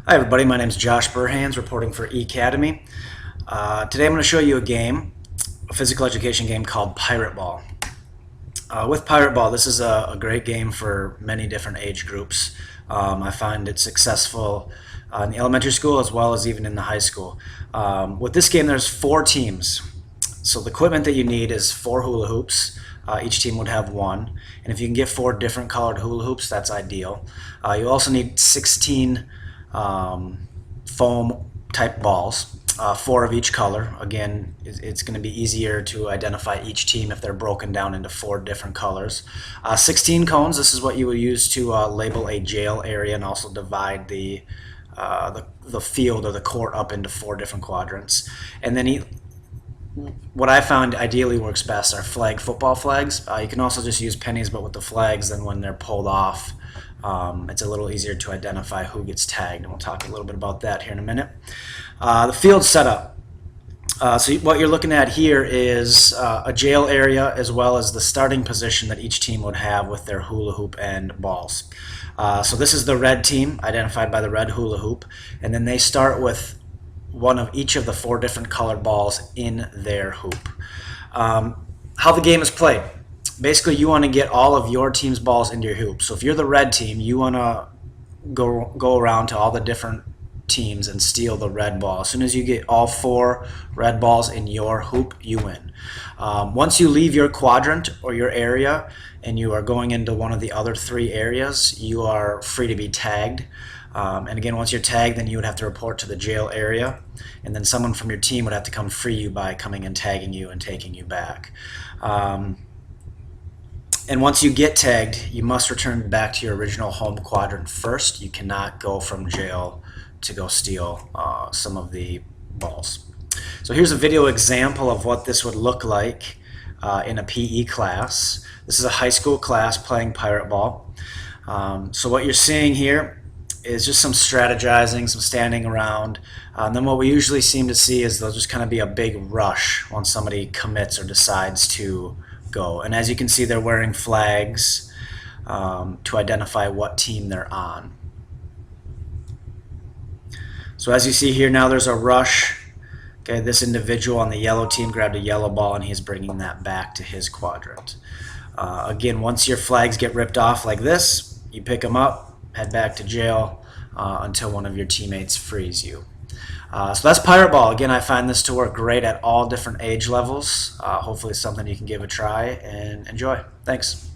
Hi everybody, my name is Josh Burhans reporting for Ecademy. Today I'm going to show you a physical education game called Pirate Ball. With Pirate Ball, this is a great game for many different age groups. I find it successful in the elementary school as well as even in the high school. With this game there's 4 teams. So the equipment that you need is 4 hula hoops. Each team would have 1. And if you can get 4 different colored hula hoops, that's ideal. You also need 16 foam type balls, 4 of each color. Again, it's going to be easier to identify each team if they're broken down into 4 different colors. 16 cones, this is what you would use to label a jail area and also divide the field or the court up into 4 different quadrants. And then what I found ideally works best are football flags. You can also just use pennies, but with the flags, then when they're pulled off, it's a little easier to identify who gets tagged, and we'll talk a little bit about that here in a minute. The field setup. So what you're looking at here is a jail area as well as the starting position that each team would have with their hula hoop and balls. So this is the red team, identified by the red hula hoop, and then they start with one of each of the 4 different colored balls in their hoop. How the game is played. Basically, you want to get all of your team's balls into your hoop. So if you're the red team, you want to go around to all the different teams and steal the red ball. As soon as you get all 4 red balls in your hoop, you win. Once you leave your quadrant or your area and you are going into one of the other 3 areas, you are free to be tagged. And again, once you're tagged, then you would have to report to the jail area, and then someone from your team would have to come free you by coming and tagging you and taking you back. And once you get tagged, you must return back to your original home quadrant first. You cannot go from jail to go steal some of the balls. So here's a video example of what this would look like in a PE class. This is a high school class playing Pirate Ball. So what you're seeing here is just some strategizing, some standing around. And then what we usually seem to see is there'll just kind of be a big rush once somebody commits or decides to go. And as you can see, they're wearing flags to identify what team they're on. So as you see here now, there's a rush. Okay, this individual on the yellow team grabbed a yellow ball and he's bringing that back to his quadrant. Again, once your flags get ripped off like this, you pick them up, head back to jail until one of your teammates frees you. So that's Pirate Ball. Again, I find this to work great at all different age levels. Hopefully it's something you can give a try and enjoy. Thanks.